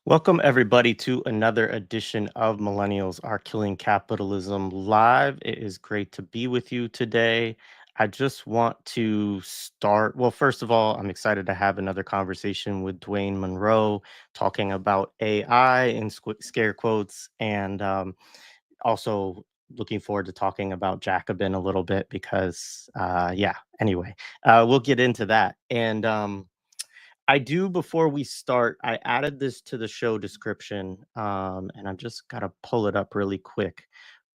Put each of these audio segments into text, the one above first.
Welcome, everybody, to another edition of Millennials Are Killing Capitalism Live. It is great to be with you today. I just want to start. Well, first of all, I'm excited to have another conversation with Dwayne Monroe talking about AI in scare quotes, and also looking forward to talking about Jacobin a little bit because, yeah, anyway, we'll get into that. And I do, before we start, I added this to the show description, and I'm just gotta pull it up really quick.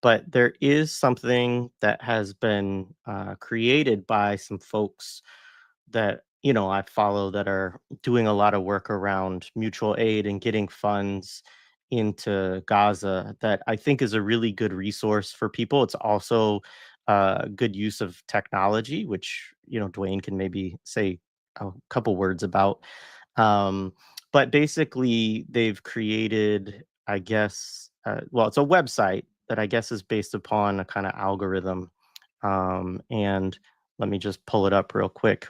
But there is something that has been created by some folks that I follow that are doing a lot of work around mutual aid and getting funds into Gaza that I think is a really good resource for people. It's also a good use of technology, which Dwayne can maybe say a couple words about. Um, but basically, they've created, I guess, well, it's a website that I guess is based upon a kind of algorithm. And let me just pull it up real quick.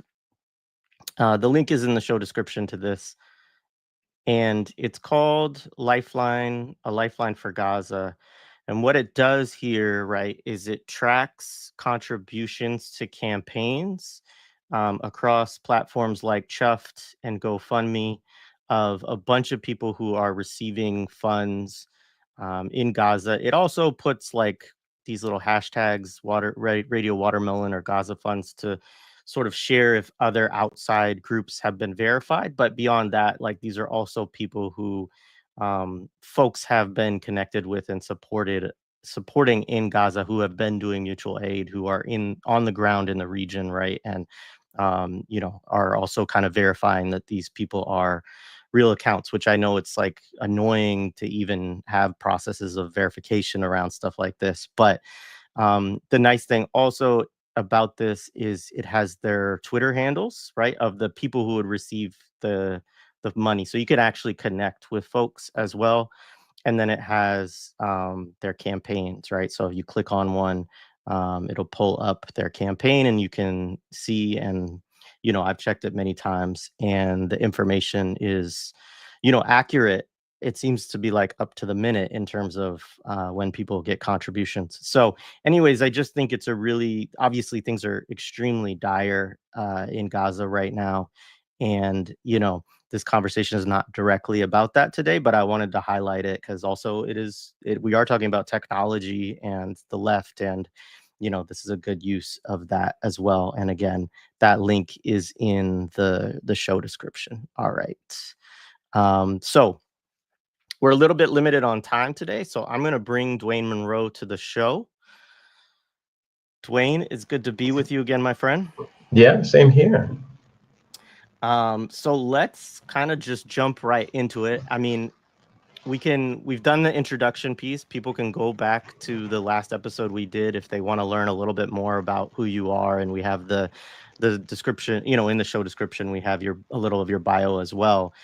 The link is in the show description to this, and it's called Lifeline, a Lifeline for Gaza. And what it does here, right, is it tracks contributions to campaigns across platforms like Chuffed and GoFundMe of a bunch of people who are receiving funds in Gaza. It also puts like these little hashtags, radio watermelon or Gaza funds, to sort of share if other outside groups have been verified. But beyond that, like, these are also people who folks have been connected with and supporting in Gaza, who have been doing mutual aid, who are on the ground in the region, right? And are also kind of verifying that these people are real accounts, which I know it's like annoying to even have processes of verification around stuff like this. But the nice thing also about this is it has their Twitter handles, right, of the people who would receive the money. So you could actually connect with folks as well. And then it has their campaigns, right? So if you click on one, it'll pull up their campaign and you can see. And, I've checked it many times and the information is, accurate. It seems to be like up to the minute in terms of when people get contributions. So, anyways, I just think it's a really, obviously, things are extremely dire in Gaza right now. And, this conversation is not directly about that today, but I wanted to highlight it because also we are talking about technology and the left, and this is a good use of that as well. And again, that link is in the show description. All right. So we're a little bit limited on time today, so I'm going to bring Dwayne Monroe to the show. Dwayne, it's good to be with you again, my friend. Yeah, same here. So let's kind of just jump right into it. I mean, we've done the introduction piece. People can go back to the last episode we did if they want to learn a little bit more about who you are. And we have the description, in the show description, we have a little of your bio as well.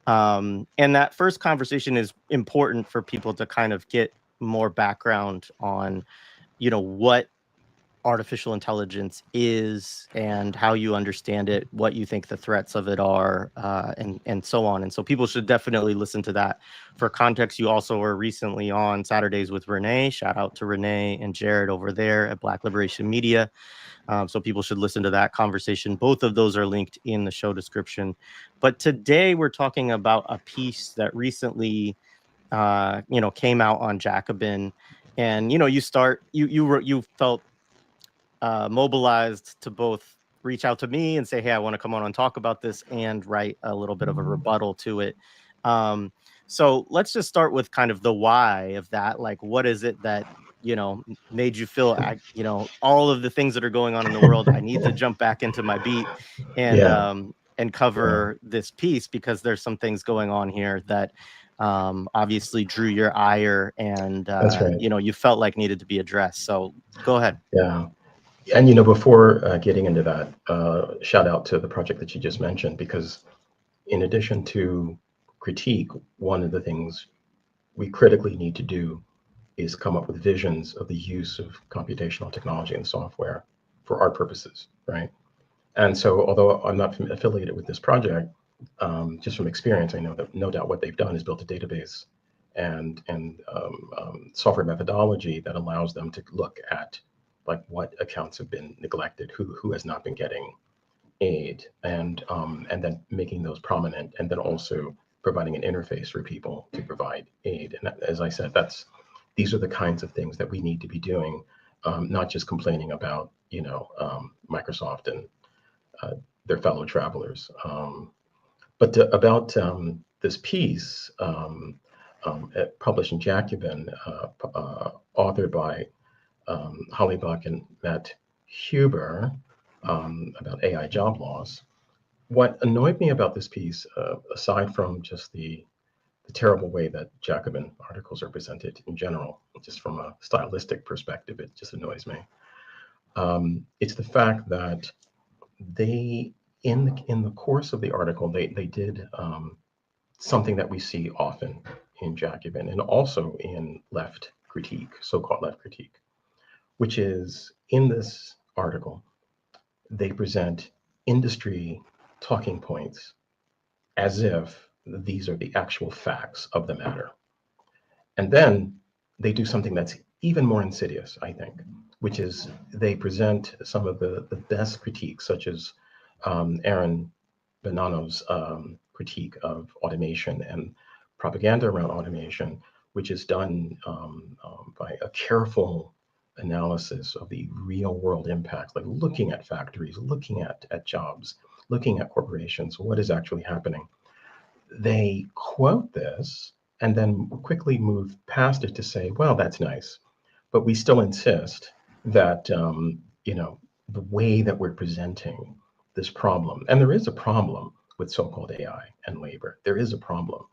And that first conversation is important for people to kind of get more background on, what artificial intelligence is and how you understand it, what you think the threats of it are, and so on. And so people should definitely listen to that. For context, you also were recently on Saturdays with Renee. Shout out to Renee and Jared over there at Black Liberation Media. So people should listen to that conversation. Both of those are linked in the show description. But today we're talking about a piece that recently, came out on Jacobin. And, you felt mobilized to both reach out to me and say, hey, I want to come on and talk about this, and write a little bit of a rebuttal to it. So let's just start with kind of the why of that. Like, what is it that, made you feel, all of the things that are going on in the world, I need to jump back into my beat and, Yeah. and cover this piece, because there's some things going on here that obviously drew your ire and, That's right. you felt like needed to be addressed. So go ahead. Yeah. And before getting into that, shout out to the project that you just mentioned, because in addition to critique, one of the things we critically need to do is come up with visions of the use of computational technology and software for our purposes, right? And so, although I'm not affiliated with this project, just from experience, I know that no doubt what they've done is built a database and software methodology that allows them to look at like what accounts have been neglected, who has not been getting aid, and then making those prominent, and then also providing an interface for people to provide aid. And as I said, these are the kinds of things that we need to be doing, not just complaining about Microsoft and their fellow travelers. But about this piece published in Jacobin, authored by Holly Buck and Matt Huber, about AI job loss. What annoyed me about this piece, aside from just the terrible way that Jacobin articles are presented in general, just from a stylistic perspective, it just annoys me. It's the fact that they, in the course of the article, they did something that we see often in Jacobin and also in left critique, so-called left critique, which is in this article, they present industry talking points as if these are the actual facts of the matter. And then they do something that's even more insidious, I think, which is they present some of the best critiques, such as Aaron Bonanno's critique of automation and propaganda around automation, which is done by a careful analysis of the real world impacts, like looking at factories, looking at jobs, looking at corporations, what is actually happening. They quote this and then quickly move past it to say, well, that's nice, but we still insist that, the way that we're presenting this problem, and there is a problem with so-called AI and labor, there is a problem,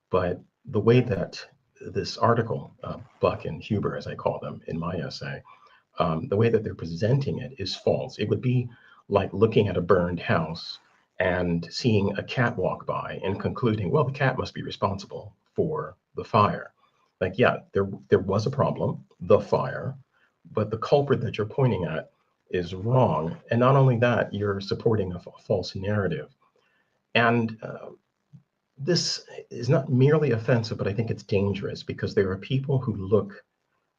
but the way that this article, Buck and Huber, as I call them in my essay, the way that they're presenting it is false. It would be like looking at a burned house and seeing a cat walk by and concluding, well, the cat must be responsible for the fire. Like, yeah, there was a problem, the fire, but the culprit that you're pointing at is wrong. And not only that, you're supporting a false narrative. And this is not merely offensive, but I think it's dangerous because there are people who look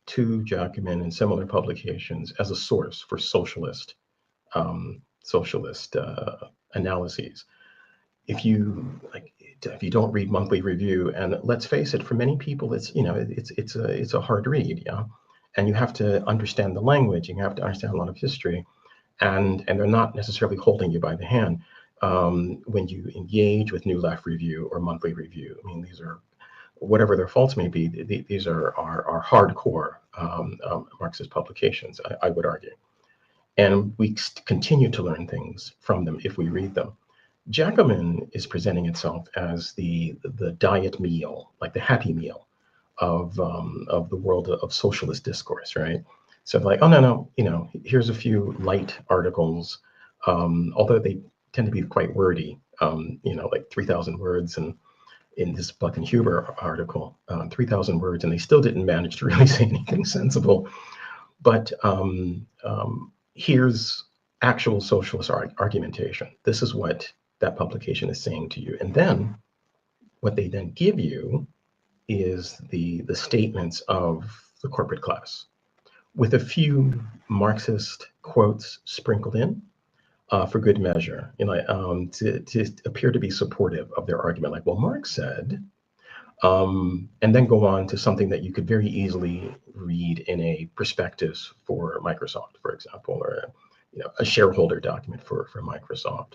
to Jacobin and similar publications as a source for socialist analyses. If you don't read Monthly Review, and let's face it, for many people, it's a hard read, yeah, and you have to understand the language, and you have to understand a lot of history, and they're not necessarily holding you by the hand when you engage with New Left Review or Monthly Review. I mean, these are, whatever their faults may be, these are hardcore Marxist publications, I would argue. And we continue to learn things from them if we read them. Jacobin is presenting itself as the diet meal, like the happy meal of the world of socialist discourse, right? So like, oh no, here's a few light articles, although they tend to be quite wordy, like 3,000 words, and in this Buck and Huber article, 3,000 words, and they still didn't manage to really say anything sensible. But here's actual socialist argumentation. This is what that publication is saying to you. And then what they then give you is the statements of the corporate class with a few Marxist quotes sprinkled in for good measure, to appear to be supportive of their argument. Like, well, Marx said, and then go on to something that you could very easily read in a prospectus for Microsoft, for example, or a shareholder document for Microsoft.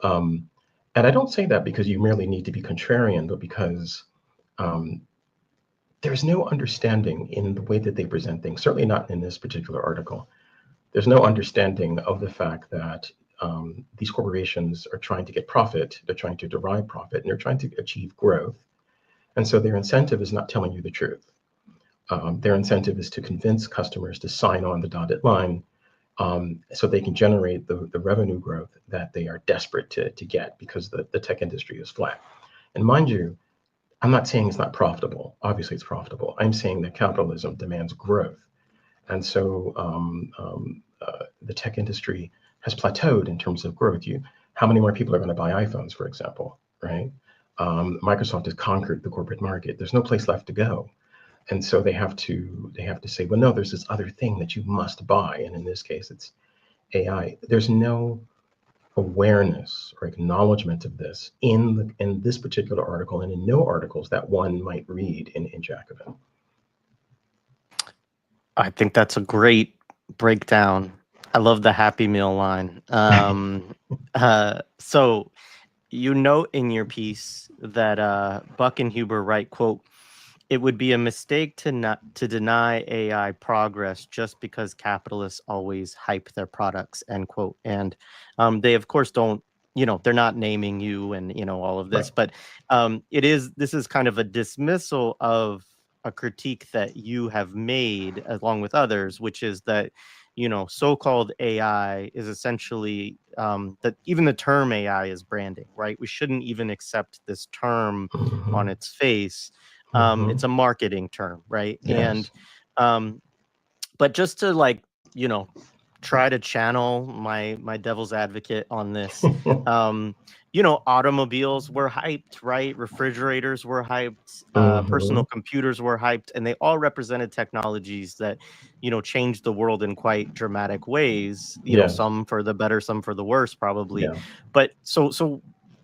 And I don't say that because you merely need to be contrarian, but because there's no understanding in the way that they present things, certainly not in this particular article. There's no understanding of the fact that these corporations are trying to get profit, they're trying to derive profit, and they're trying to achieve growth. And so their incentive is not telling you the truth. Their incentive is to convince customers to sign on the dotted line so they can generate the revenue growth that they are desperate to get because the tech industry is flat. And mind you, I'm not saying it's not profitable. Obviously, it's profitable. I'm saying that capitalism demands growth. And so the tech industry has plateaued in terms of growth. How many more people are going to buy iPhones, for example, right? Microsoft has conquered the corporate market. There's no place left to go. And so they have to say, well, no, there's this other thing that you must buy. And in this case, it's AI. There's no awareness or acknowledgement of this in this particular article and in no articles that one might read in Jacobin. I think that's a great breakdown. I love the Happy Meal line. So you note in your piece that Buck and Huber write, quote, "It would be a mistake to deny AI progress just because capitalists always hype their products," end quote. And they of course don't, they're not naming you and all of this, Right. but this is kind of a dismissal of a critique that you have made along with others, which is that so-called AI is essentially that even the term AI is branding, right? We shouldn't even accept this term Mm-hmm. on its face. Mm-hmm. It's a marketing term, right? And Yes. um, but just to you know try to channel my devil's advocate on this, um automobiles were hyped, right? Refrigerators were hyped, Mm-hmm. personal computers were hyped, and they all represented technologies that changed the world in quite dramatic ways, Yes. some for the better, some for the worse probably. Yeah. But so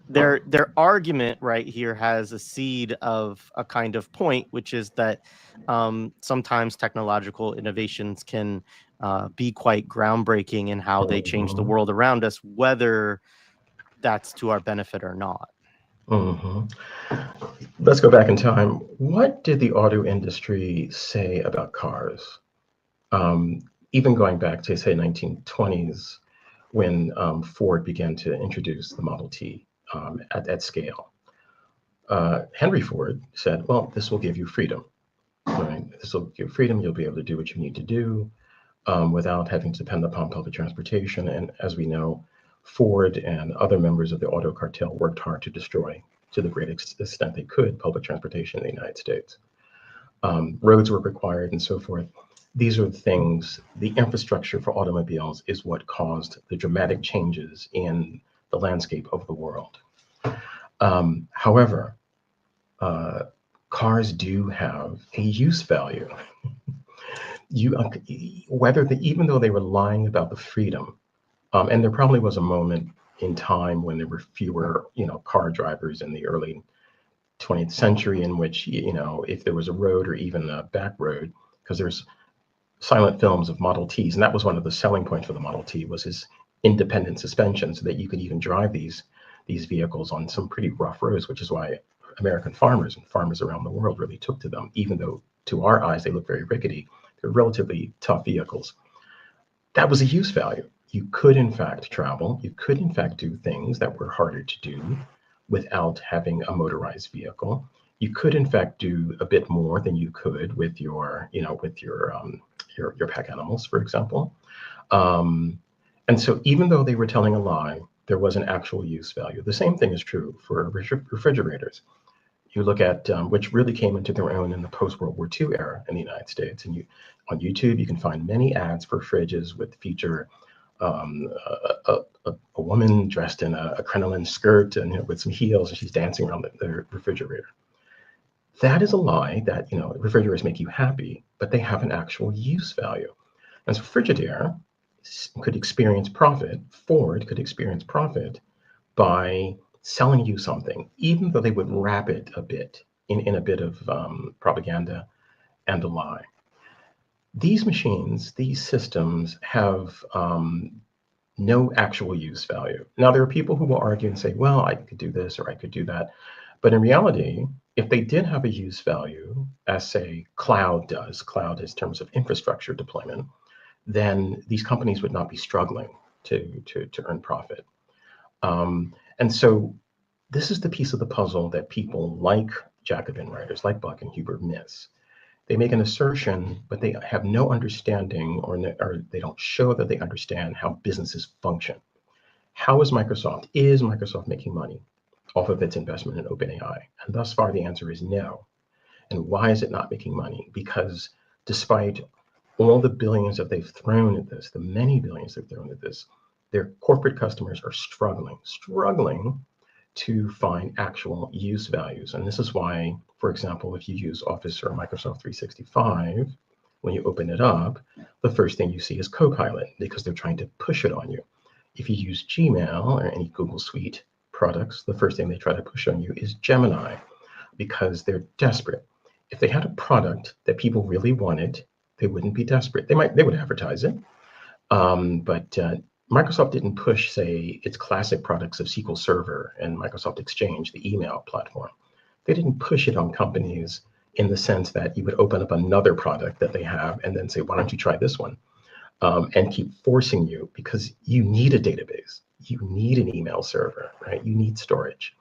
their argument right here has a seed of a kind of point, which is that sometimes technological innovations can be quite groundbreaking in how they change the Mm-hmm. world around us, whether that's to our benefit or not. Mm-hmm. Let's go back in time. What did the auto industry say about cars? Um, Even going back to say 1920s, when Ford began to introduce the Model T at scale. Henry Ford said, "Well, this will give you freedom. Right? This will give you freedom. You'll be able to do what you need to do without having to depend upon public transportation." And as we know, Ford and other members of the auto cartel worked hard to destroy, to the greatest extent they could, public transportation in the United States. Roads were required and so forth. These are the things, the infrastructure for automobiles is what caused the dramatic changes in the landscape of the world. However, uh, cars do have a use value. You, whether even though they were lying about the freedom, and there probably was a moment in time when there were fewer, car drivers in the early 20th century in which, if there was a road or even a back road, because there's silent films of Model Ts, and that was one of the selling points for the Model T was his independent suspension, so that you could even drive these vehicles on some pretty rough roads, which is why American farmers and farmers around the world really took to them, even though to our eyes they look very rickety. They're relatively tough vehicles. That was a use value. You could, in fact, travel. You could, in fact, do things that were harder to do without having a motorized vehicle. You could, in fact, do a bit more than you could with your pack animals, for example. Um, and so, even though they were telling a lie, there was an actual use value. The same thing is true for refrigerators. You look at which really came into their own in the post-World War II era in the United States, and on YouTube you can find many ads for fridges with feature um, a woman dressed in a crinoline skirt and with some heels, and she's dancing around the refrigerator. That is a lie that refrigerators make you happy, but they have an actual use value. And so Frigidaire could experience profit. Ford could experience profit by selling you something, even though they would wrap it a bit in a bit of propaganda and a lie. These machines, these systems have no actual use value. Now, there are people who will argue and say, well, I could do this or I could do that. But in reality, if they did have a use value, as say cloud does, cloud is terms of infrastructure deployment, then these companies would not be struggling to earn profit. And so this is the piece of the puzzle that people like Jacobin writers, like Buck and Huber, miss. They make an assertion, but they have no understanding, or they don't show that they understand how businesses function. How is Microsoft making money off of its investment in OpenAI? And thus far, the answer is no. And why is it not making money? Because despite all the billions that they've thrown at this, the many billions they've thrown at this, Their corporate customers are struggling to find actual use values. And this is why, for example, if you use Office or Microsoft 365, when you open it up, the first thing you see is Copilot because they're trying to push it on you. If you use Gmail or any Google Suite products, the first thing they try to push on you is Gemini because they're desperate. If they had a product that people really wanted, they wouldn't be desperate. They would advertise it, but Microsoft didn't push, say, its classic products of SQL Server and Microsoft Exchange, the email platform. They didn't push it on companies in the sense that you would open up another product that they have and then say, why don't you try this one? And keep forcing you because you need a database. You need an email server, right? You need storage.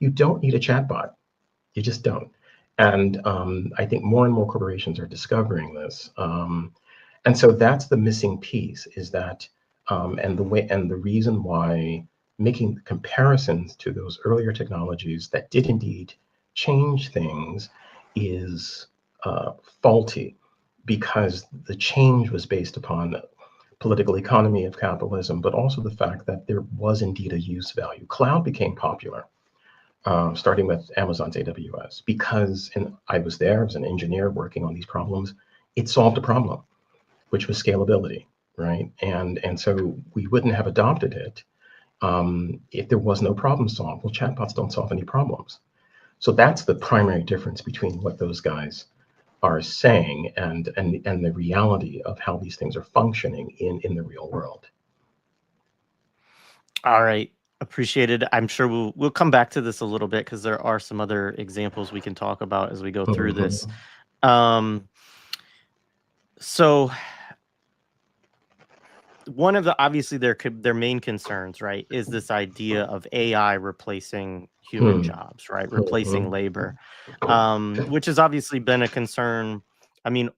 You don't need a chatbot. You just don't. And I think more and more corporations are discovering this. And so that's the missing piece is that, and the reason why making comparisons to those earlier technologies that did indeed change things is faulty because the change was based upon the political economy of capitalism, but also the fact that there was indeed a use value. Cloud became popular, starting with Amazon's AWS, because and I was there as an engineer working on these problems. It solved a problem, which was scalability, right? And so we wouldn't have adopted it if there was no problem solved. Well, chatbots don't solve any problems. So that's the primary difference between what those guys are saying and the reality of how these things are functioning in the real world. All right. Appreciated. I'm sure we'll come back to this a little bit because there are some other examples we can talk about as we go through this. So one of the obviously their main concerns, right, is this idea of AI replacing human jobs, right, replacing labor, which has obviously been a concern. I mean,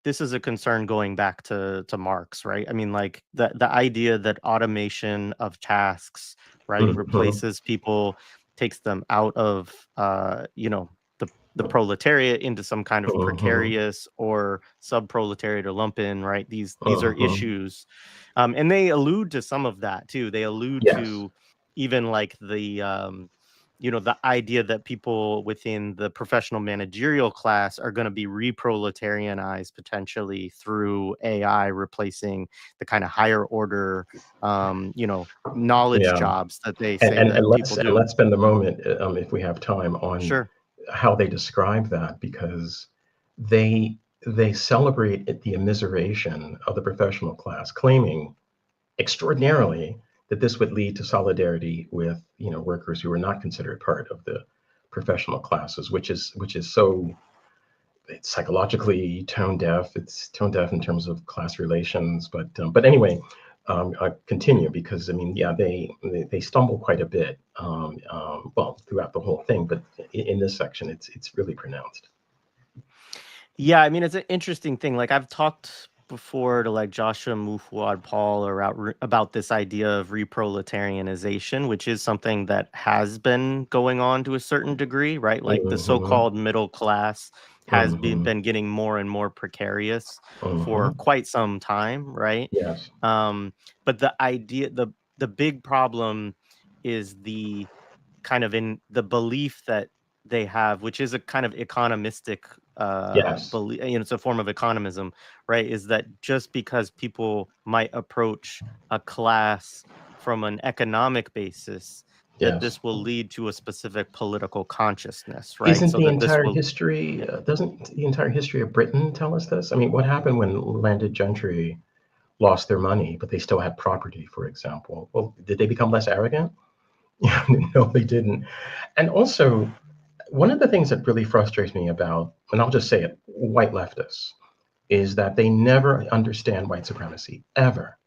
this is a concern going back to Marx, right? I mean, like the idea that automation of tasks, right, replaces people, takes them out of the proletariat into some kind of precarious or sub-proletariat or lumpen, right? These are issues, and they allude to some of that too. They allude Yes. to even like the idea that people within the professional managerial class are going to be reproletarianized potentially through AI replacing the kind of higher order, knowledge Yeah. jobs that they And, say and, that and people let's and do. let's spend a moment, if we have time, on Sure. how they describe that, because they they celebrate the immiseration of the professional class, claiming extraordinarily that this would lead to solidarity with workers who are not considered part of the professional classes, which is so it's psychologically tone deaf. It's tone deaf in terms of class relations, but anyway, I continue because I mean, yeah, they stumble quite a bit, well, throughout the whole thing, but in this section, it's really pronounced. Yeah, I mean, it's an interesting thing. Like I've talked before to like Joshua Mufwad Paul about this idea of reproletarianization, which is something that has been going on to a certain degree, right? Like the Hmm. so-called middle class has Hmm. been getting more and more precarious for Hmm. quite some time, right? Yes. But the big problem is the kind of in the belief that they have, which is a kind of economistic Yes. belief, it's a form of economism, right? Is that just because people might approach a class from an economic basis, that Yes. this will lead to a specific political consciousness, right? Isn't So the that this entire will, history, doesn't the entire history of Britain tell us this? I mean, what happened when landed gentry lost their money, but they still had property, for example? Well, did they become less arrogant? No, they didn't. And also, one of the things that really frustrates me about, and I'll just say it, white leftists, is that they never understand white supremacy, ever.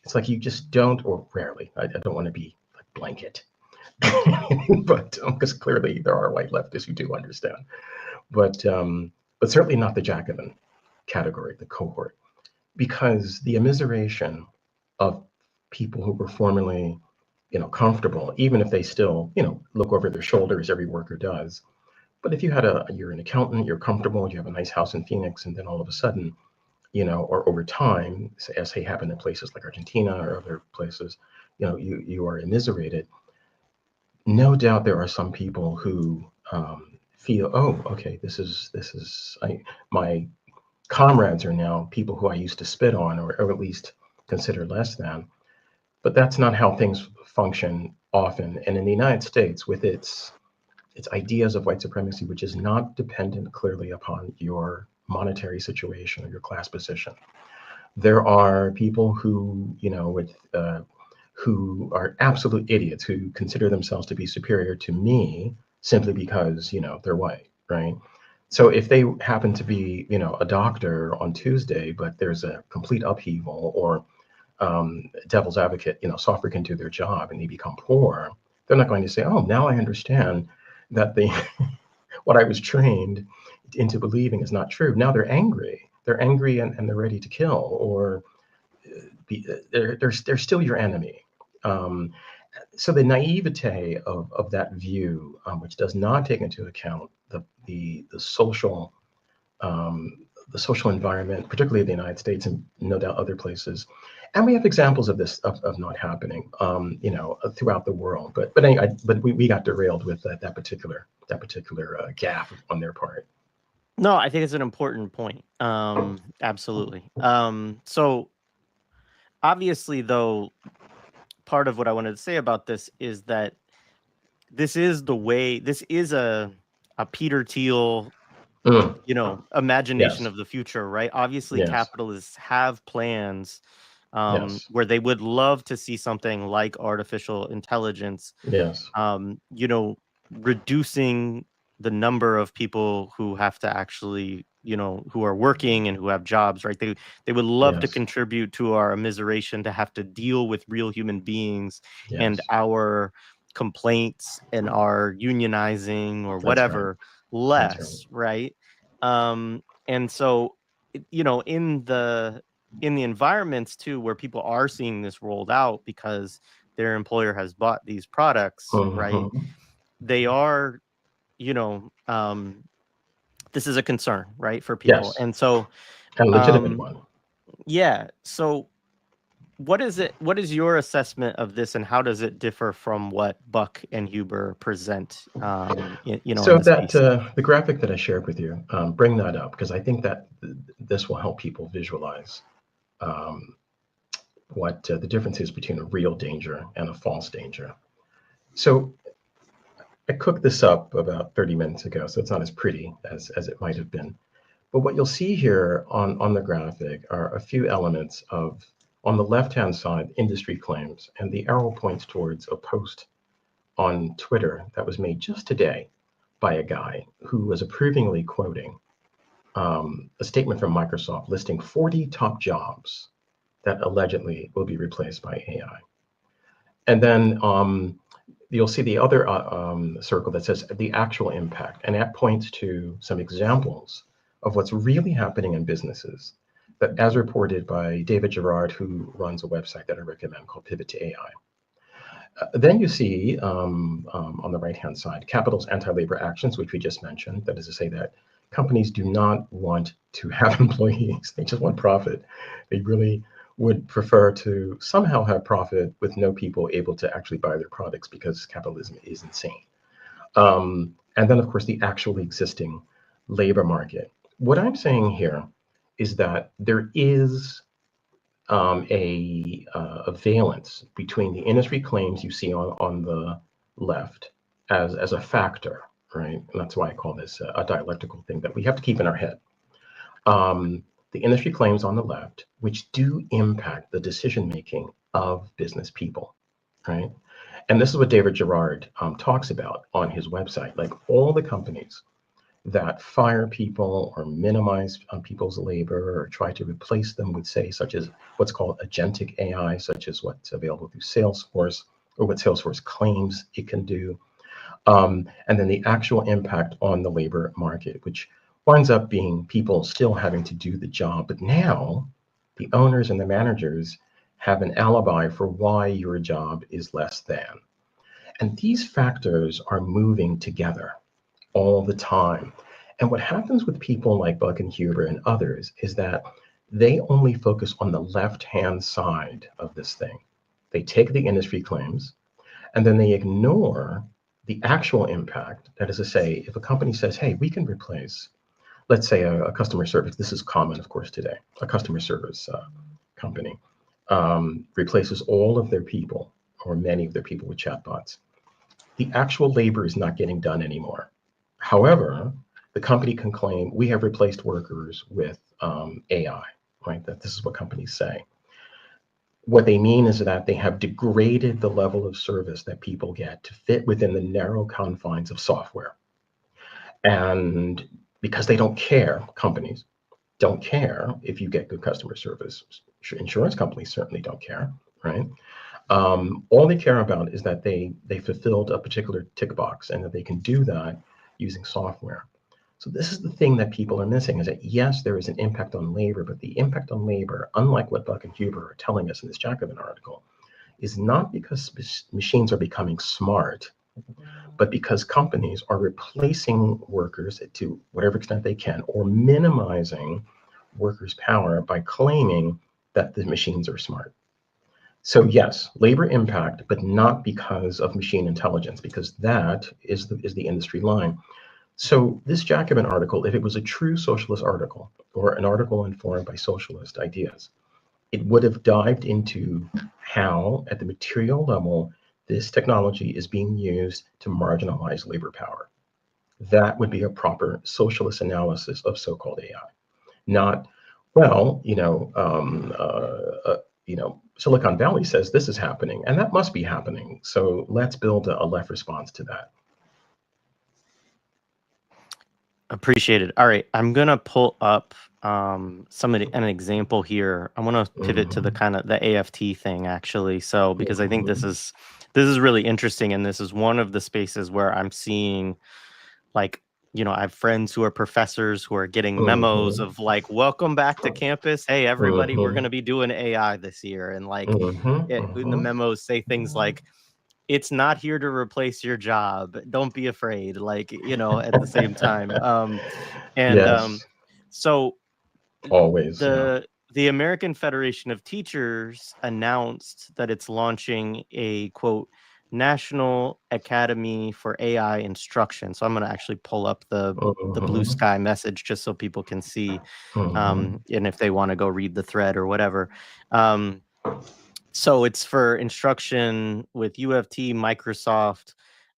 It's like you just don't, or rarely. I don't want to be like blanket, but because clearly there are white leftists who do understand, but but certainly not the Jacobin category, the cohort, because the immiseration of people who were formerly, comfortable, even if they still, look over their shoulders, every worker does. But if you're an accountant, you're comfortable, you have a nice house in Phoenix, and then all of a sudden or over time, as they happen in places like Argentina or other places, you are immiserated. No doubt there are some people who feel, oh, okay, my comrades are now people who I used to spit on, or at least consider less than. But that's not how things function often. And in the United States, with its ideas of white supremacy, which is not dependent clearly upon your monetary situation or your class position, there are people who, who are absolute idiots who consider themselves to be superior to me simply because, they're white, right? So if they happen to be, a doctor on Tuesday, but there's a complete upheaval, or devil's advocate, software can do their job and they become poor, they're not going to say, oh, now I understand that the what I was trained into believing is not true. Now they're angry. They're angry, and they're ready to kill, or they're still your enemy. Um, so the naivete of that view, which does not take into account the social um, the social environment, particularly in the United States and no doubt other places. And we have examples of this of not happening, throughout the world. But anyway, we got derailed with that particular gaffe on their part. No, I think it's an important point. Absolutely. So obviously, though, part of what I wanted to say about this is that this is the way. This is a Peter Thiel, Mm, imagination yes, of the future, right? Obviously, yes, capitalists have plans yes, where they would love to see something like artificial intelligence, yes, um, you know, reducing the number of people who have to actually, who are working and who have jobs, right? They would love to yes, contribute to our immiseration, to have to deal with real human beings and yes. our complaints and our unionizing or That's right. whatever That's right. less, right? And so, in the environments too where people are seeing this rolled out because their employer has bought these products, right? Hmm. They are, you know, this is a concern, right, for people. Yes, And so, and a legitimate um, one. yeah. So, what is your assessment of this, and how does it differ from what Buck and Huber present, in So this that piece? the graphic that I shared with you, bring that up because I think that this will help people visualize um, what the difference is between a real danger and a false danger. So I cooked this up about 30 minutes ago, so it's not as pretty as it might have been. But what you'll see here on the graphic are a few elements of, on the left-hand side, industry claims, and the arrow points towards a post on Twitter that was made just today by a guy who was approvingly quoting a statement from Microsoft listing 40 top jobs that allegedly will be replaced by AI. And then you'll see the other circle that says the actual impact, and that points to some examples of what's really happening in businesses, that as reported by David Gerard, who runs a website that I recommend called Pivot to AI. Then you see on the right-hand side, capital's anti-labor actions, which we just mentioned. That is to say that companies do not want to have employees. They just want profit. They really would prefer to somehow have profit with no people able to actually buy their products because capitalism is insane. And then, of course, the actually existing labor market. What I'm saying here is that there is a valence between the industry claims you see on the left as a factor, right? And that's why I call this a dialectical thing that we have to keep in our head. The industry claims on the left, which do impact the decision making of business people, right? And this is what David Gerard talks about on his website. Like all the companies that fire people or minimize people's labor or try to replace them with, say, such as what's called agentic AI, such as what's available through Salesforce or what Salesforce claims it can do. And then the actual impact on the labor market, which winds up being people still having to do the job. But now the owners and the managers have an alibi for why your job is less than. And these factors are moving together all the time. And what happens with people like Buck and Huber and others is that they only focus on the left-hand side of this thing. They take the industry claims and then they ignore the actual impact. That is to say, if a company says, hey, we can replace, let's say a customer service, this is common, of course, today, a customer service company replaces all of their people or many of their people with chatbots. The actual labor is not getting done anymore. However, the company can claim we have replaced workers with AI, right? That this is what companies say. What they mean is that they have degraded the level of service that people get to fit within the narrow confines of software. And because they don't care, companies don't care if you get good customer service. Insurance companies certainly don't care, right? All they care about is that they fulfilled a particular tick box and that they can do that using software. So this is the thing that people are missing, is that yes, there is an impact on labor, but the impact on labor, unlike what Buck and Huber are telling us in this Jacobin article, is not because machines are becoming smart, but because companies are replacing workers to whatever extent they can, or minimizing workers' power by claiming that the machines are smart. So yes, labor impact, but not because of machine intelligence, because that is the industry line. So this Jacobin article, if it was a true socialist article or an article informed by socialist ideas, it would have dived into how, at the material level, this technology is being used to marginalize labor power. That would be a proper socialist analysis of so-called AI, not, well, Silicon Valley says this is happening, and that must be happening. So let's build a left response to that. Appreciate it. All right, I'm gonna pull up an example here. I want to pivot to the kind of the AFT thing actually. So because I think this is really interesting, and this is one of the spaces where I'm seeing, like, I have friends who are professors who are getting memos of like, welcome back to campus. Hey, everybody, we're going to be doing AI this year. And like in the memos say things like, it's not here to replace your job. Don't be afraid. Like, at the same time. Yes, So always. the American Federation of Teachers announced that it's launching a, quote, National Academy for AI Instruction. So I'm going to actually pull up the Blue Sky message just so people can see, and if they want to go read the thread or whatever. So it's for instruction with UFT, Microsoft,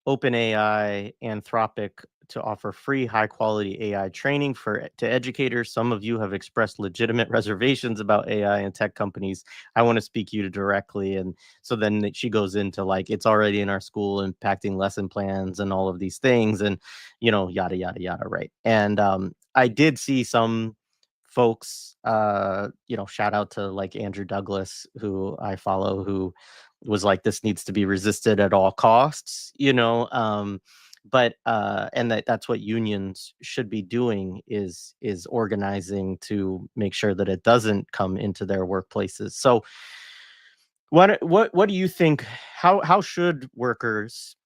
OpenAI, Anthropic, to offer free high-quality AI training to educators. Some of you have expressed legitimate reservations about AI and tech companies. I want to speak you to directly. And so then she goes into like, it's already in our school, impacting lesson plans and all of these things, and yada yada yada, right? And I did see some folks, shout out to like Andrew Douglas, who I follow, who was like, this needs to be resisted at all costs, but and that's what unions should be doing, is organizing to make sure that it doesn't come into their workplaces. So what do you think, how should workers,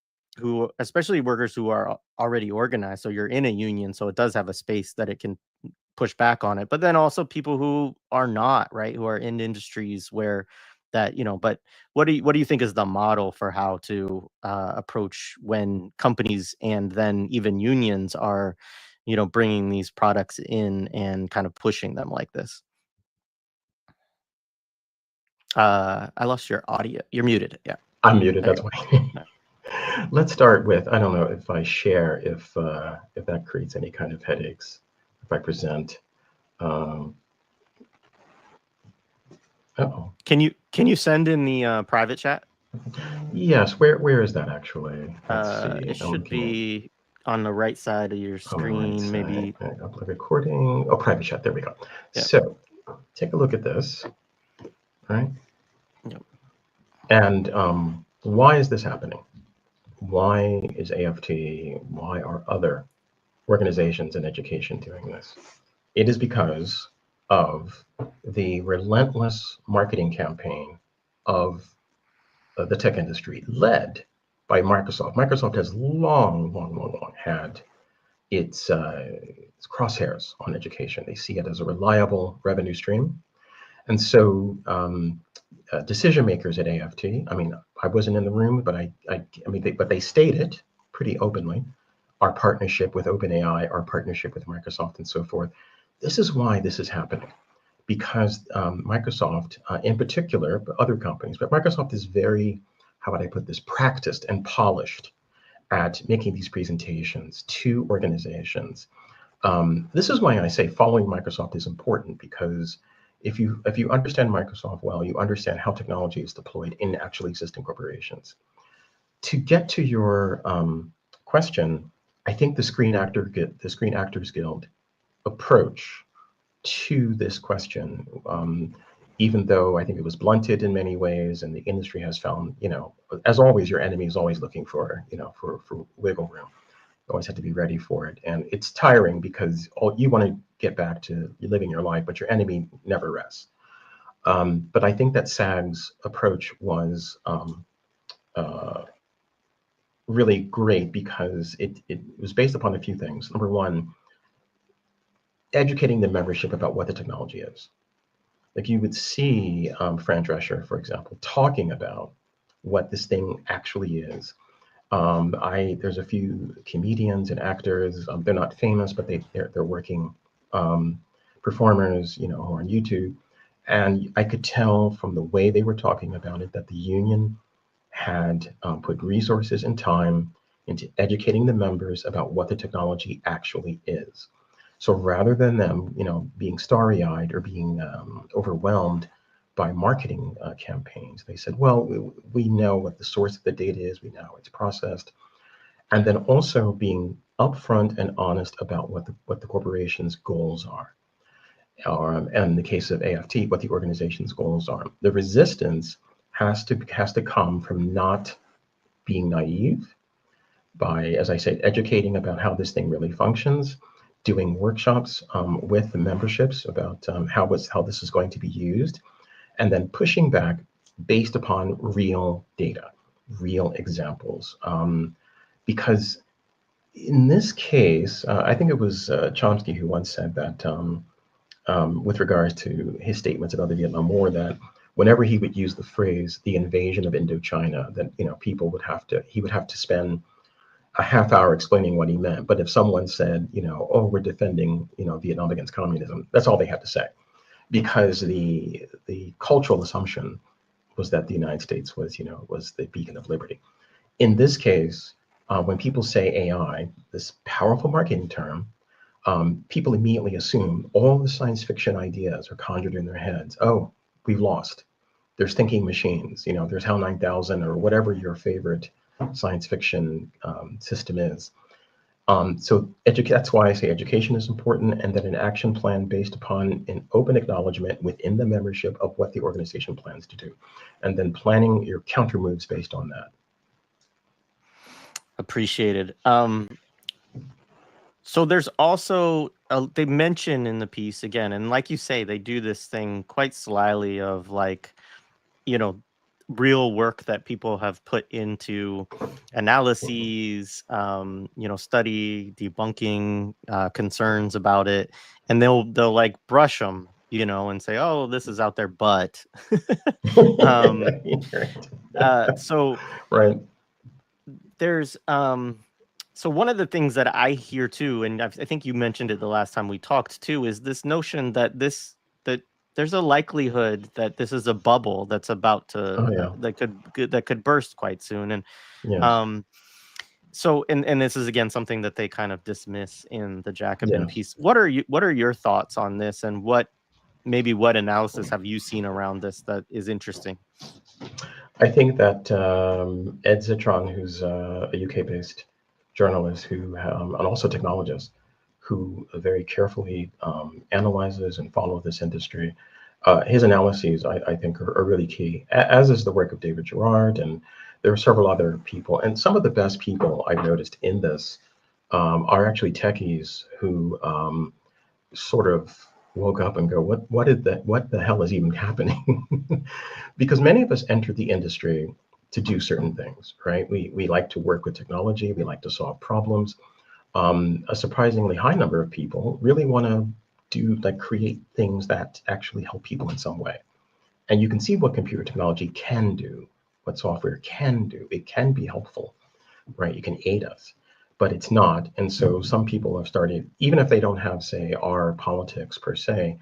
especially workers who are already organized, so you're in a union, so it does have a space that it can push back on it, but then also people who are not, right, who are in industries where that, but what do you think is the model for how to approach when companies and then even unions are, bringing these products in and kind of pushing them like this? I lost your audio. You're muted. Yeah, I'm muted, there that's you why. go. Let's start with, I don't know if I share, if that creates any kind of headaches, if I present. Uh-oh. Can you send in the private chat? Yes, where is that actually? Let's see. It I'm should looking at be on the right side of your on the right screen, side. maybe. Upload recording. Oh, private chat. There we go. Yeah. So take a look at this, right? Yep. And why is this happening? Why is AFT, why are other organizations in education doing this? It is because of the relentless marketing campaign of the tech industry led by Microsoft. Microsoft has long had it's crosshairs on education. They see it as a reliable revenue stream. And so decision makers at AFT, I mean, I wasn't in the room, but but they stated pretty openly our partnership with OpenAI, our partnership with Microsoft, and so forth. This is why this is happening, because Microsoft, in particular, but other companies, but Microsoft is very, how would I put this, practiced and polished at making these presentations to organizations. This is why I say following Microsoft is important, because if you understand Microsoft well, you understand how technology is deployed in actually existing corporations. To get to your question, I think the Screen Actors Guild approach to this question, even though I think it was blunted in many ways, and the industry has found, as always, your enemy is always looking for, for wiggle room. You always have to be ready for it, and it's tiring because you want to get back to living your life, but your enemy never rests. But I think that SAG's approach was uh, really great because it was based upon a few things. Number one, educating the membership about what the technology is. Like you would see Fran Drescher, for example, talking about what this thing actually is. There's a few comedians and actors. They're not famous, but they're working performers, who are on YouTube. And I could tell from the way they were talking about it that the union had put resources and time into educating the members about what the technology actually is. So rather than them, being starry-eyed or being overwhelmed by marketing campaigns, they said, well, we know what the source of the data is, we know how it's processed, and then also being upfront and honest about what the corporation's goals are. And in the case of AFT, what the organization's goals are. The resistance has to come from not being naive, by, as I said, educating about how this thing really functions, doing workshops with the memberships about how this is going to be used, and then pushing back based upon real data, real examples. Because in this case, I think it was Chomsky who once said that with regards to his statements about the Vietnam War, that whenever he would use the phrase "the invasion of Indochina," that he would have to spend a half hour explaining what he meant. But if someone said, oh, we're defending, Vietnam against communism, that's all they had to say, because the cultural assumption was that the United States was the beacon of liberty. In this case, when people say AI, this powerful marketing term, people immediately assume all the science fiction ideas are conjured in their heads. Oh, we've lost. There's thinking machines. There's HAL 9000 or whatever your favorite science fiction system is. So that's why I say education is important, and that an action plan based upon an open acknowledgement within the membership of what the organization plans to do, and then planning your counter moves based on that. Appreciated. So there's also, they mention in the piece again, and like you say, they do this thing quite slyly of like, real work that people have put into analyses, study, debunking concerns about it, and they'll like brush them, and say, oh, this is out there, but so Right. there's so one of the things that I hear too, and I think you mentioned it the last time we talked too, is this notion that there's a likelihood that this is a bubble that's about to that could burst quite soon, and Yes. So and this is again something that they kind of dismiss in the Jacobin Yes. piece. What are your thoughts on this, and what analysis have you seen around this that is interesting? I think that Ed Zitron, who's a UK-based journalist and also technologist, who very carefully analyzes and follows this industry, his analyses, I think, are really key, as is the work of David Gerard, and there are several other people. And some of the best people I've noticed in this are actually techies who sort of woke up and go, what the hell is even happening? Because many of us entered the industry to do certain things, right? We like to work with technology, we like to solve problems. A surprisingly high number of people really want to create things that actually help people in some way. And you can see what computer technology can do, what software can do. It can be helpful, right? You can aid us, but it's not. And so some people have started, even if they don't have, say, our politics per se,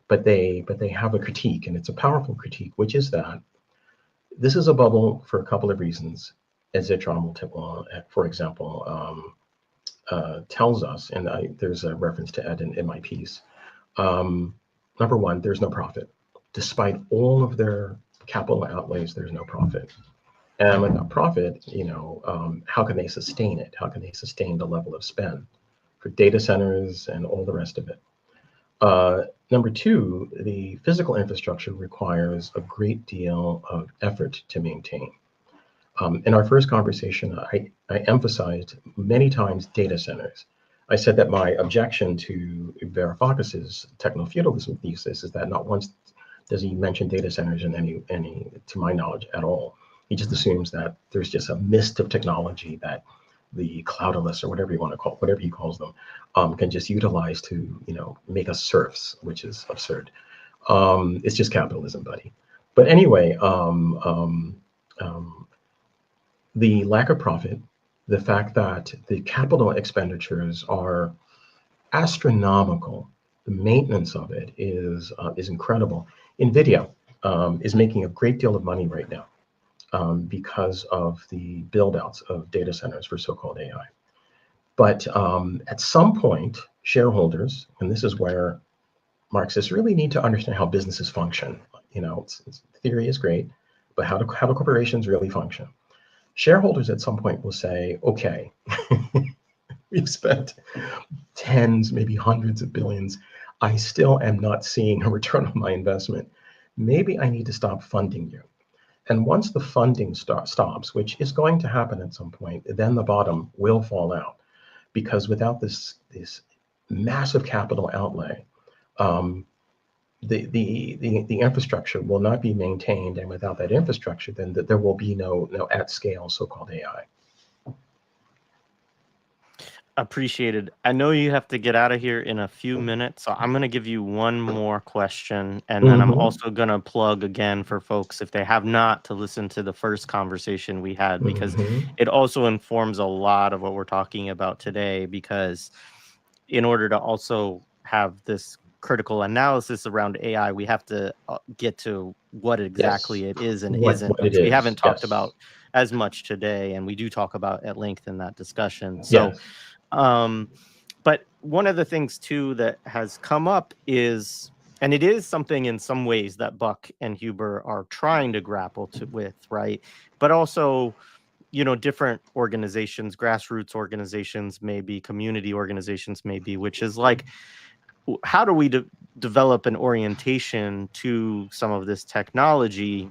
but they have a critique, and it's a powerful critique, which is that this is a bubble for a couple of reasons, as Zitron will, for example, tells us, and there's a reference to Ed in my piece. Number one, there's no profit. Despite all of their capital outlays, there's no profit. And without profit, how can they sustain it? How can they sustain the level of spend for data centers and all the rest of it? Number two, the physical infrastructure requires a great deal of effort to maintain. In our first conversation, I emphasized many times data centers. I said that my objection to Varoufakis's techno-feudalism thesis is that not once does he mention data centers in any, to my knowledge, at all. He just assumes that there's just a mist of technology that the cloudalists, or whatever you want to call, whatever he calls them, can just utilize to, make us serfs, which is absurd. It's just capitalism, buddy. But anyway, the lack of profit, the fact that the capital expenditures are astronomical, the maintenance of it is incredible. NVIDIA is making a great deal of money right now because of the build-outs of data centers for so-called AI. But at some point, shareholders, and this is where Marxists really need to understand how businesses function. Theory is great, but how do corporations really function? Shareholders at some point will say, okay, we've spent tens, maybe hundreds of billions. I still am not seeing a return on my investment. Maybe I need to stop funding you. And once the funding stops, which is going to happen at some point, then the bottom will fall out. Because without this massive capital outlay, the infrastructure will not be maintained, and without that infrastructure, then there will be no at scale so-called AI. Appreciated. I know you have to get out of here in a few minutes, so I'm going to give you one more question, and then I'm also going to plug again for folks, if they have not, to listen to the first conversation we had, because it also informs a lot of what we're talking about today, because in order to also have this critical analysis around AI, we have to get to what exactly it is and isn't, which we haven't talked about as much today, and we do talk about at length in that discussion. So but one of the things too that has come up is, and it is something in some ways that Buck and Huber are trying to grapple with, right? But also, different organizations, grassroots organizations, maybe community organizations, maybe, which is like, how do we develop an orientation to some of this technology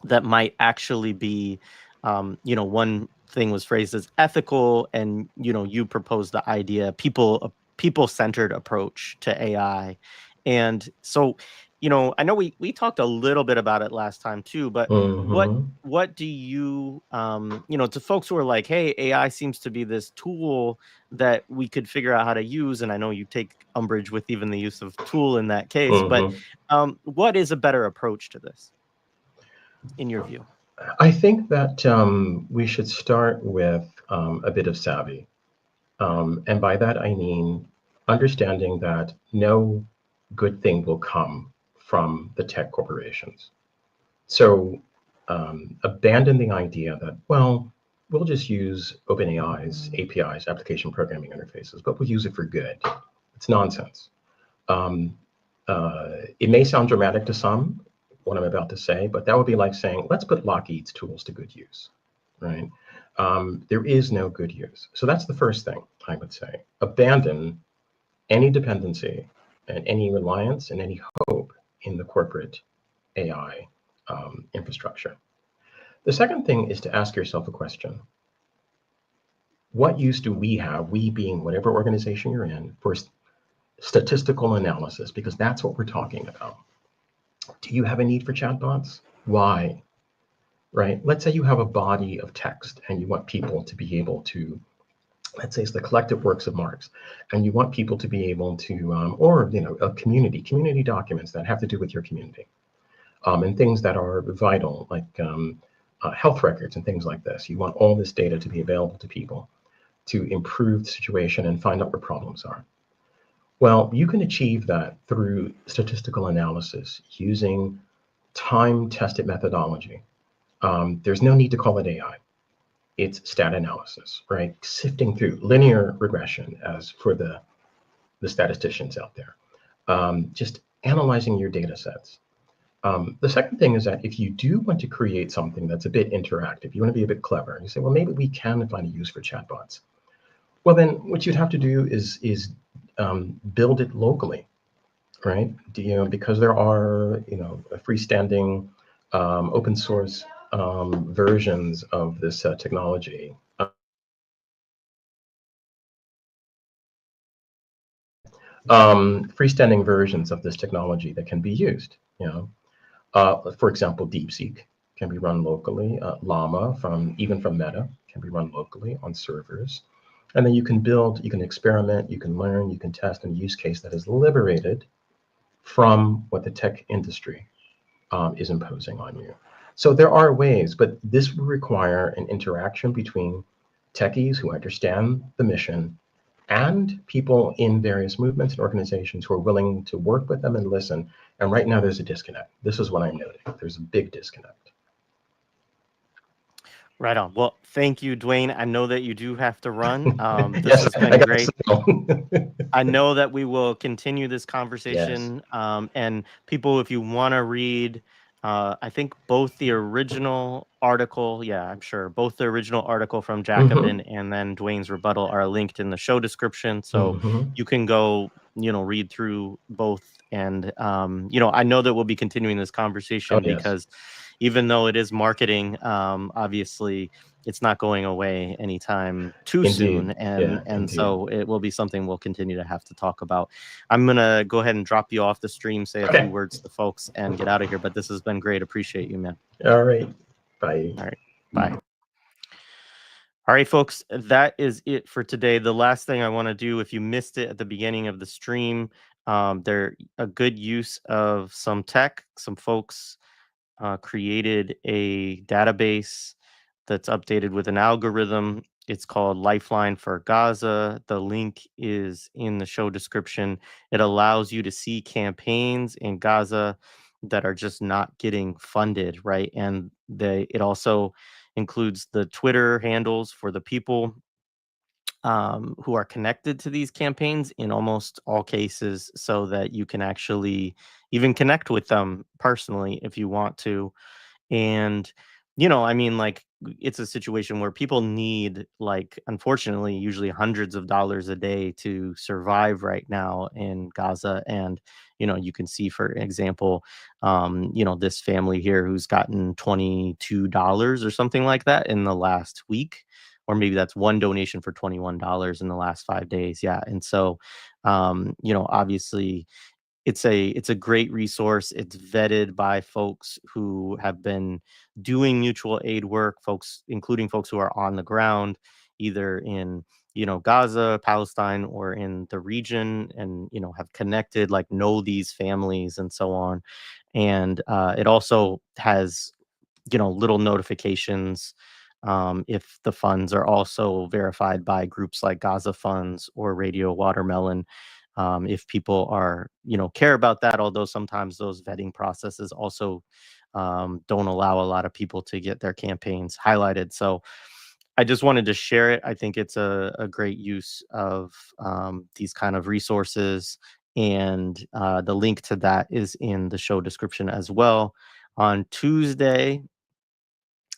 that might actually be, one thing was phrased as ethical, and you proposed the idea people-centered approach to AI. And so I know we talked a little bit about it last time too, but what do you to folks who are like, hey, AI seems to be this tool that we could figure out how to use, and I know you take umbrage with even the use of tool in that case, but what is a better approach to this in your view? I think that we should start with a bit of savvy. And by that, I mean understanding that no good thing will come from the tech corporations. So abandon the idea that, well, we'll just use OpenAI's APIs, application programming interfaces, but we'll use it for good. It's nonsense. It may sound dramatic to some, what I'm about to say, but that would be like saying, let's put Lockheed's tools to good use, right? There is no good use. So that's the first thing I would say. Abandon any dependency and any reliance and any hope in the corporate AI infrastructure. The second thing is to ask yourself a question. What use do we have, we being whatever organization you're in, for statistical analysis? Because that's what we're talking about. Do you have a need for chatbots? Why? Right? Let's say you have a body of text and you want people to be able to let's say it's the collective works of Marx, and you want people to be able to, or a community documents that have to do with your community, and things that are vital, like health records and things like this. You want all this data to be available to people to improve the situation and find out where problems are. Well, you can achieve that through statistical analysis using time-tested methodology. There's no need to call it AI. It's stat analysis, right? Sifting through linear regression, as for the statisticians out there. Just analyzing your data sets. The second thing is that if you do want to create something that's a bit interactive, you want to be a bit clever, and you say, well, maybe we can find a use for chatbots. Well, then what you'd have to do is build it locally, right? Because there are freestanding open source versions of this technology. Freestanding versions of this technology that can be used. For example, DeepSeek can be run locally. Llama, even from Meta, can be run locally on servers. And then you can build, you can experiment, you can learn, you can test a use case that is liberated from what the tech industry is imposing on you. So there are ways, but this will require an interaction between techies who understand the mission and people in various movements and organizations who are willing to work with them and listen. And right now there's a disconnect. This is what I'm noting. There's a big disconnect. Right on. Well, thank you, Dwayne. I know that you do have to run. This Yes, has I been got great. I know that we will continue this Yes. conversation. And people, if you want to read, I think both the original article, yeah, I'm sure, both the original article from Jacobin and then Dwayne's rebuttal are linked in the show description. So you can go, read through both. And, I know that we'll be continuing this Oh, conversation yes. because even though it is marketing, obviously it's not going away anytime too soon, Indeed. and Yeah, and indeed. so it will be something we'll continue to have to talk about. I'm gonna go ahead and drop you off the stream, say a few Okay. words to folks, and get out of here. But this has been great. Appreciate you, man. All right. Bye. All right, bye. All right, folks, that is it for today. The last thing I want to do, if you missed it at the beginning of the stream, they're a good use of some tech. Some folks created a database that's updated with an algorithm. It's called Lifeline for Gaza. The link is in the show description. It allows you to see campaigns in Gaza that are just not getting funded, right? And it also includes the Twitter handles for the people who are connected to these campaigns in almost all cases, so that you can actually even connect with them personally if you want to. And, I mean, like, it's a situation where people need, like, unfortunately, usually hundreds of dollars a day to survive right now in Gaza. And, you can see, for example, this family here who's gotten $22 or something like that in the last week. Or maybe that's one donation for $21 in the last 5 days. Yeah. And so, obviously, it's a great resource. It's vetted by folks who have been doing mutual aid work, folks, including folks who are on the ground, either in, Gaza, Palestine, or in the region, and, have connected, like, know these families and so on. And it also has, little notifications if the funds are also verified by groups like Gaza Funds or Radio Watermelon. If people are, care about that, although sometimes those vetting processes also don't allow a lot of people to get their campaigns highlighted. So I just wanted to share it. I think it's a great use of these kind of resources. And the link to that is in the show description as well. On Tuesday,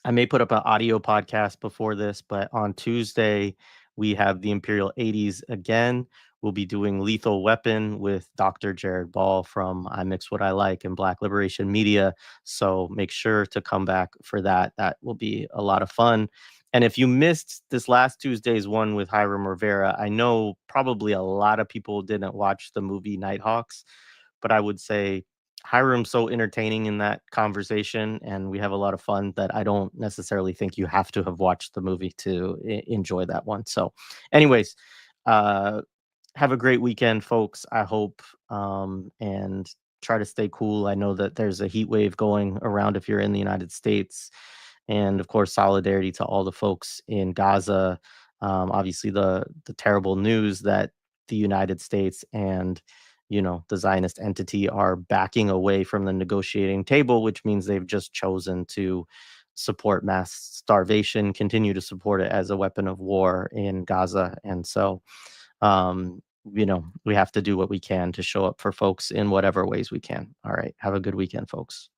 I may put up an audio podcast before this, but on Tuesday, we have the Imperial 80s again. We'll be doing Lethal Weapon with Dr. Jared Ball from I Mix What I Like and Black Liberation Media. So make sure to come back for that. That will be a lot of fun. And if you missed this last Tuesday's one with Hiram Rivera, I know probably a lot of people didn't watch the movie Nighthawks, but I would say Hiram's so entertaining in that conversation, and we have a lot of fun that I don't necessarily think you have to have watched the movie to enjoy that one. So, anyways, uh, have a great weekend, folks. I hope, and try to stay cool. I know that there's a heat wave going around if you're in the United States, and of course, solidarity to all the folks in Gaza. Obviously, the terrible news that the United States and the Zionist entity are backing away from the negotiating table, which means they've just chosen to support mass starvation, continue to support it as a weapon of war in Gaza. And so, we have to do what we can to show up for folks in whatever ways we can. All right. Have a good weekend, folks.